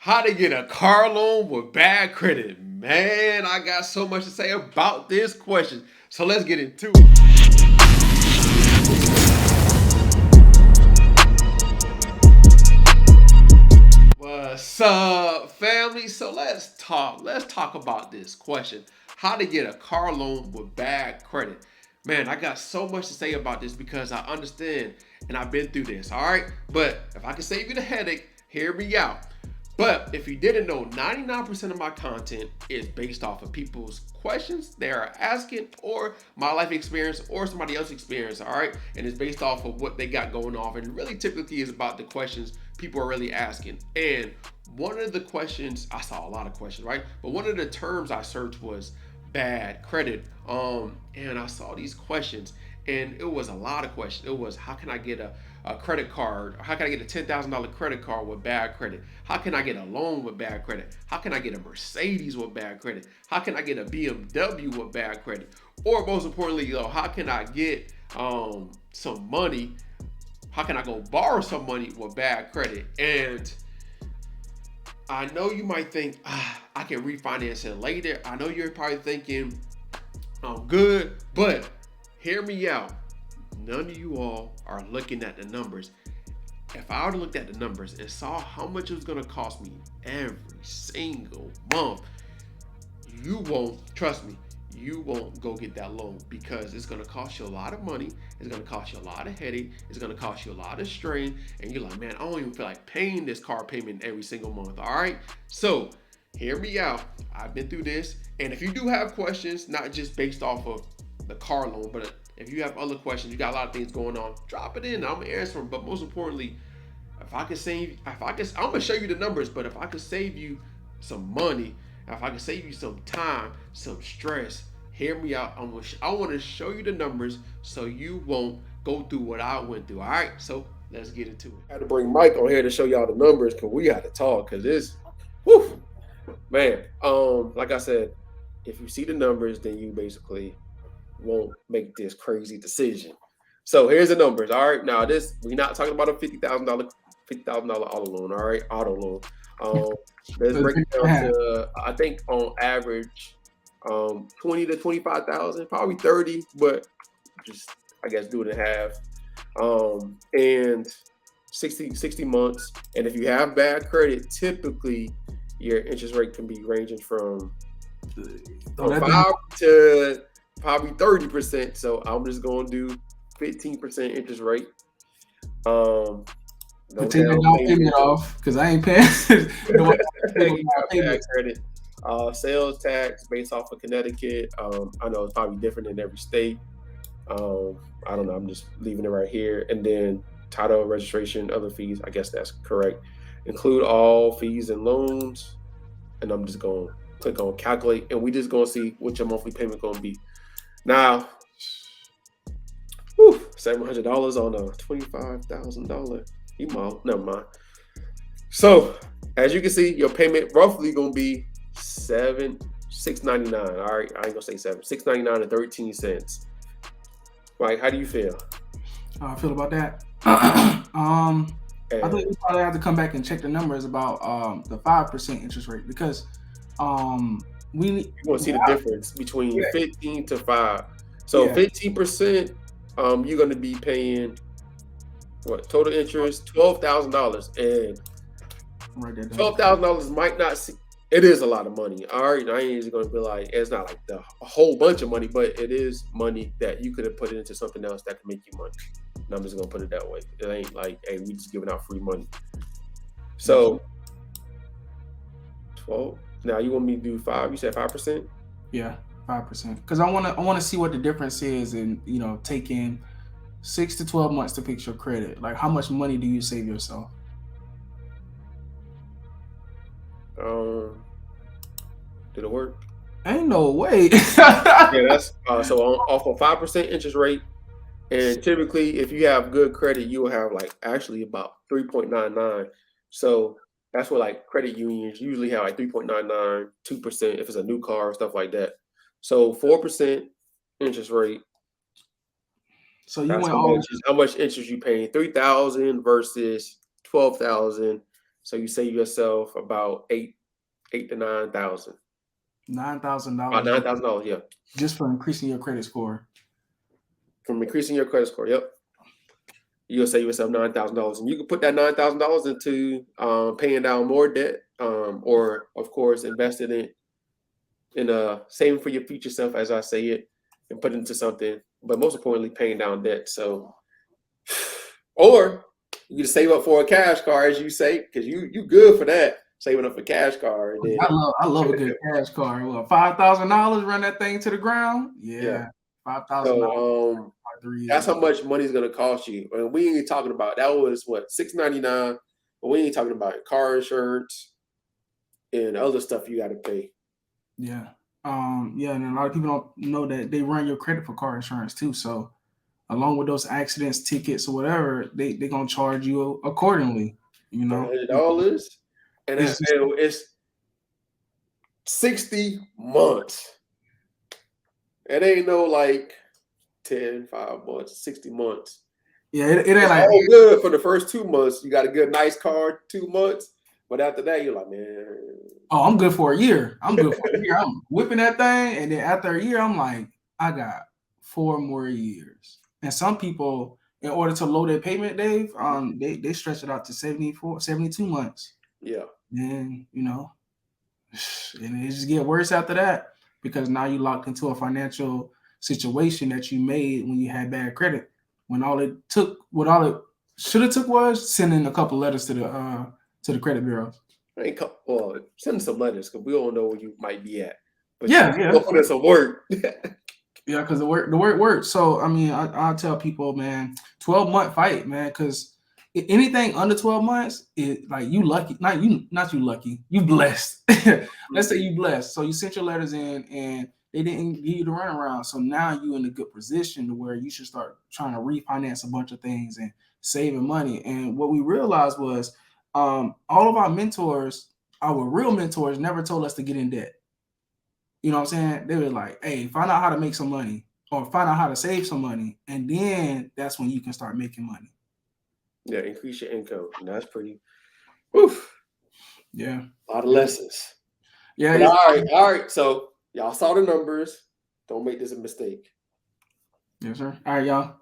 How to get a car loan with bad credit. Man, I got so much to say about this question. So let's get into it. What's up, family? So let's talk. Let's talk about this question. How to get a car loan with bad credit. Man, I got so much to say about this because I understand and I've been through this. All right. But if I can save you the headache, hear me out. But if you didn't know, 99% of my content is based off of people's questions they are asking, or my life experience, or somebody else's experience, all right? And it's based off of what they got going on. And really typically is about the questions people are really asking. And one of the questions, I saw a lot of questions, right? But one of the terms I searched was bad credit. And I saw these questions, and it was a lot of questions. It was, how can I get a credit card? How can I get a $10,000 credit card with bad credit? How can I get a loan with bad credit? How can I get a Mercedes with bad credit? How can I get a BMW with bad credit? Or most importantly, how can I get some money? How can I go borrow some money with bad credit? And I know you might think, I can refinance it later. I know you're probably thinking, I'm good, but hear me out. None of you all are looking at the numbers. If I would have looked at the numbers and saw how much it was going to cost me every single month, you won't, trust me, you won't go get that loan because it's going to cost you a lot of money. It's going to cost you a lot of headache. It's going to cost you a lot of strain. And you're like, man, I don't even feel like paying this car payment every single month. All right. So hear me out. I've been through this. And if you do have questions, not just based off of the car loan, but if you have other questions, you got a lot of things going on, drop it in. I'm going to answer them. But most importantly, I'm gonna show you the numbers, but if I could save you some money, if I could save you some time, some stress, hear me out. I want to show you the numbers so you won't go through what I went through. All right, so let's get into it. I had to bring Mike on here to show y'all the numbers because we had to talk because this, whew, man. Like I said, if you see the numbers, then you basically won't make this crazy decision. So here's the numbers. All right. Now this we're not talking about a $50,000 auto loan. All right, auto loan. Um, let's break it down to I think on average, 20 to 25,000, probably 30, but just I guess do it in half. And 60 months. And if you have bad credit, typically your interest rate can be ranging from So that 5 to probably 30%. So I'm just gonna do 15% interest rate. Um, to no take that down down payment. payment off because I ain't paying no down You got bad payment. credit. Sales tax based off of Connecticut. I know it's probably different in every state. I don't know. I'm just leaving it right here. And then title, registration, other fees. I guess that's correct. Include all fees and loans. And I'm just going to click on calculate. And we just going to see what your monthly payment going to be. Now, $700 on a $25,000 email. Never mind. So, as you can see, your payment roughly going to be $6.99. All right, I ain't gonna say $6.99 and 13 cents. Like, how do you feel? How I feel about that? I And think we probably have to come back and check the numbers about the 5% interest rate because um we you want to see the difference between yeah 15 to 5. So yeah 15%, you're gonna be paying what total interest $12,000, and write that down. $12,000 might not see. It is a lot of money. All right, I ain't just gonna be like it's not like a whole bunch of money, but it is money that you could have put into something else that could make you money. And I'm just gonna put it that way. It ain't like, hey, we just giving out free money. Yes. So 12. Now you want me to do 5? You said 5%. Yeah, 5% because I want to see what the difference is in taking 6 to 12 months to fix your credit. Like how much money do you save yourself? Um, did it work? Ain't no way. Yeah, that's so off of 5% interest rate. And typically, if you have good credit, you will have like actually about 3.99. So that's what like credit unions usually have like 3.99, 2% if it's a new car, stuff like that. So 4% interest rate. So you That's went all how much interest you paying. 3,000 versus 12,000. So you save yourself about eight to 9,000. About $9,000 $9,000, yeah. just for increasing your credit score. From increasing your credit score, yep. You'll save yourself $9,000, and you can put that $9,000 into paying down more debt, or of course invest it in saving for your future self, as I say it, and put it into something. But most importantly, paying down debt. So, or you can save up for a cash car, as you say, because you good for that, saving up for cash car. And then, I love a good cash car. Well, $5,000, run that thing to the ground. Yeah, $5,000 so 3 that's years. how much money is gonna cost you. And we ain't talking about that was what $699, but we ain't talking about car insurance and other stuff you got to pay. Yeah. Yeah, and a lot of people don't know that they run your credit for car insurance too. So along with those accidents, tickets, or whatever, they're gonna charge you accordingly. You know, $100, and it's just, it's 60 months. It ain't no like 5 months, 60 months. yeah, it ain't It's like, all good for the first 2 months. You got a good, nice car, 2 months. But after that, you're like, man, oh, I'm good for a year. I'm good for a year. I'm whipping that thing, and then after a year, I'm like, I got 4 more years. And some people, in order to load their payment, Dave, they stretch it out to 72 months. yeah. And and it just get worse after that, because now you locked into a financial situation that you made when you had bad credit. When all it should have took was sending a couple letters to the credit bureau. Well, send some letters because we don't know where you might be at. But Yeah, go put in some work. Yeah, because the work works. So I mean, I tell people, man, 12-month fight, man, because anything under 12 months, it like you lucky, not you lucky, you blessed. Let's say you blessed. So you sent your letters in and they didn't give you the runaround. So now you in a good position to where you should start trying to refinance a bunch of things and saving money. And what we realized was all of our mentors, our real mentors, never told us to get in debt. You know what I'm saying? They were like, hey, find out how to make some money or find out how to save some money. And then that's when you can start making money. Yeah, increase your income. And that's pretty, woof. Yeah. A lot of lessons. Yeah. But all right. So y'all saw the numbers. Don't make this a mistake. Yes, sir. All right, y'all.